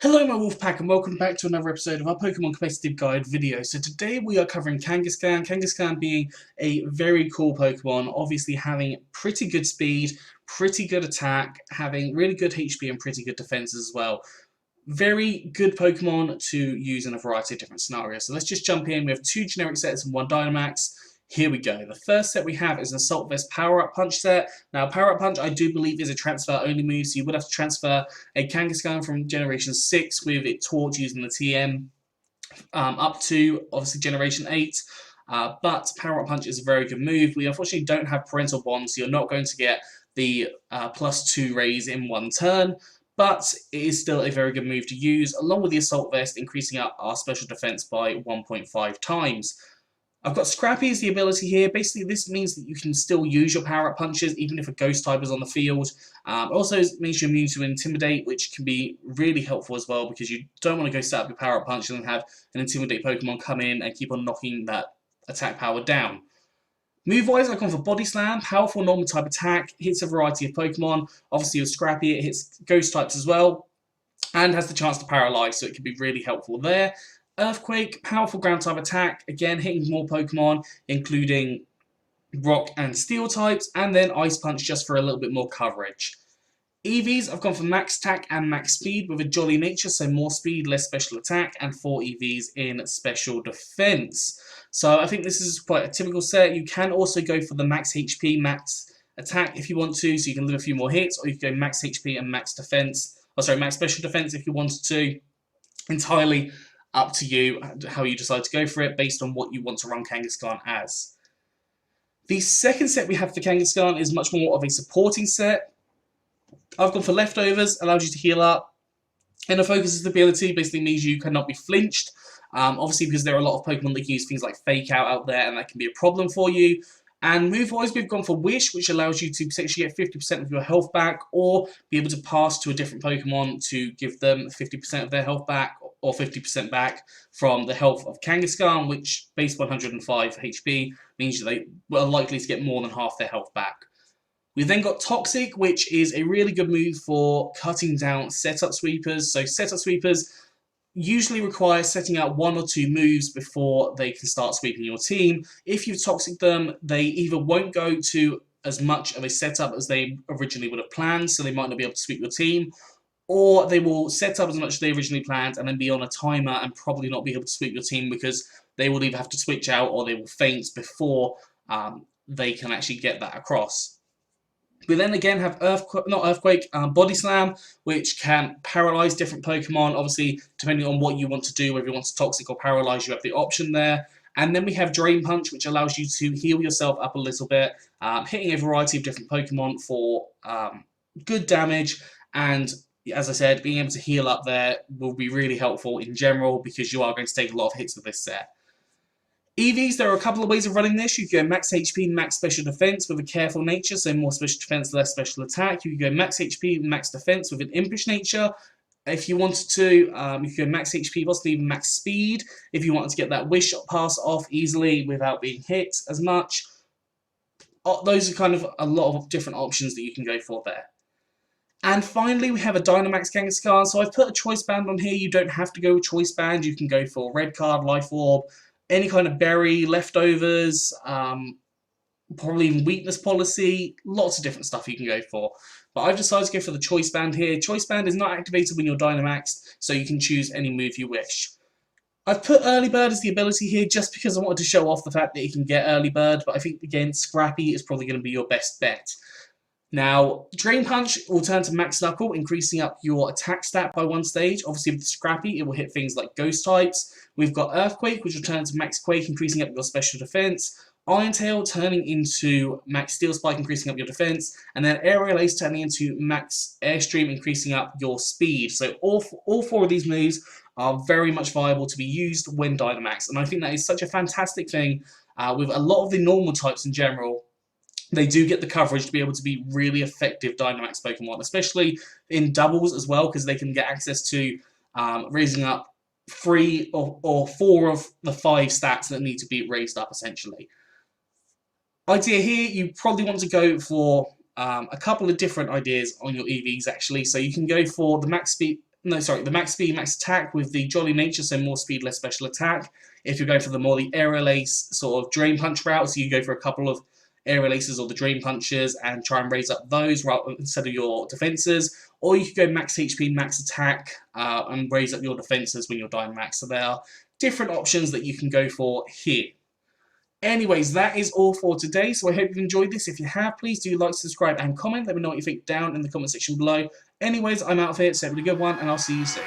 Hello my Wolfpack and welcome back to another episode of our Pokemon Competitive Guide video. So today we are covering Kangaskhan, Kangaskhan being a very cool Pokemon, obviously having pretty good speed, pretty good attack, having really good HP and pretty good defense as well. Very good Pokemon to use in a variety of different scenarios. So let's just jump in. We have two generic sets and one Dynomax. Here we go. The first set we have is an Assault Vest Power Up Punch set. Now, Power Up Punch, I do believe, is a transfer only move, so you would have to transfer a Kangaskhan from Generation 6 with it taught using the TM up to, obviously, Generation 8. But Power Up Punch is a very good move. We unfortunately don't have Parental Bond, so you're not going to get the +2 raise in one turn. But it is still a very good move to use, along with the Assault Vest, increasing up our special defense by 1.5 times. I've got Scrappy as the ability here. Basically, this means that you can still use your power-up punches, even if a Ghost type is on the field. Also, it means you're immune to Intimidate, which can be really helpful as well, because you don't want to go set up your power-up punch and then have an Intimidate Pokemon come in and keep on knocking that attack power down. Move-wise, I've gone for Body Slam, powerful normal type attack, hits a variety of Pokemon. Obviously, with Scrappy, it hits Ghost types as well, and has the chance to paralyze, so it can be really helpful there. Earthquake, powerful ground type attack, again hitting more Pokemon, including rock and steel types, and then Ice Punch just for a little bit more coverage. EVs, I've gone for max attack and max speed with a jolly nature, so more speed, less special attack, and 4 EVs in special defense. So I think this is quite a typical set. You can also go for the max HP, max attack if you want to, so you can live a few more hits, or you can go max HP and max defense, max special defense if you wanted to. Entirely up to you how you decide to go for it based on what you want to run Kangaskhan as. The second set we have for Kangaskhan is much more of a supporting set. I've gone for Leftovers, allows you to heal up. And a Focus's ability basically means you cannot be flinched. Obviously, because there are a lot of Pokemon that use things like Fake Out there, and that can be a problem for you. And move-wise, we've gone for Wish, which allows you to potentially get 50% of your health back, or be able to pass to a different Pokemon to give them 50% of their health back, or 50% back from the health of Kangaskhan, which, base 105 HP, means they are likely to get more than half their health back. We've then got Toxic, which is a really good move for cutting down setup sweepers. So setup sweepers usually require setting out 1 or 2 moves before they can start sweeping your team. If you Toxic them, they either won't go to as much of a setup as they originally would have planned, so they might not be able to sweep your team, or they will set up as much as they originally planned and then be on a timer and probably not be able to sweep your team because they will either have to switch out or they will faint before they can actually get that across. We then again have Body Slam, which can paralyze different Pokemon. Obviously, depending on what you want to do, whether you want to Toxic or paralyze, you have the option there. And then we have Drain Punch, which allows you to heal yourself up a little bit, hitting a variety of different Pokemon for good damage. And as I said, being able to heal up there will be really helpful in general because you are going to take a lot of hits with this set. EVs, there are a couple of ways of running this. You can go max HP, max special defense with a careful nature, so more special defense, less special attack. You can go max HP, max defense with an impish nature. If you wanted to, you can go max HP, possibly even max speed, if you wanted to get that wish pass off easily without being hit as much. Those are kind of a lot of different options that you can go for there. And finally, we have a Dynamax Kangaskhan. So I've put a choice band on here. You don't have to go with choice band. You can go for red card, life orb, any kind of berry, leftovers, probably even weakness policy, lots of different stuff you can go for. But I've decided to go for the choice band here. Choice band is not activated when you're Dynamaxed, so you can choose any move you wish. I've put Early Bird as the ability here just because I wanted to show off the fact that you can get Early Bird, but I think, again, Scrappy is probably going to be your best bet. Now, Drain Punch will turn to Max Knuckle, increasing up your attack stat by 1 stage. Obviously, with Scrappy, it will hit things like Ghost types. We've got Earthquake, which will turn to Max Quake, increasing up your special defense. Iron Tail turning into Max Steel Spike, increasing up your defense. And then Aerial Ace turning into Max Airstream, increasing up your speed. So all 4 of these moves are very much viable to be used when Dynamax. And I think that is such a fantastic thing with a lot of the normal types in general. They do get the coverage to be able to be really effective Dynamax Pokemon, especially in doubles as well, because they can get access to raising up 3 or 4 of the 5 stats that need to be raised up, essentially. Idea here, you probably want to go for a couple of different ideas on your EVs, actually. So you can go for the max speed, no, sorry, the max speed, max attack with the Jolly Nature, so more speed, less special attack. If you're going for the more the aerial ace sort of drain punch route, so you go for a couple of aerial aces or the drain punches and try and raise up those instead of your defenses. Or you could go max HP, max attack, and raise up your defenses when you're Dynamax. So there are different options that you can go for here. Anyways, that is all for today, so I hope you've enjoyed this. If you have, please do like, subscribe, and comment. Let me know what you think down in the comment section below. Anyways, I'm out of here, so have a good one, and I'll see you soon.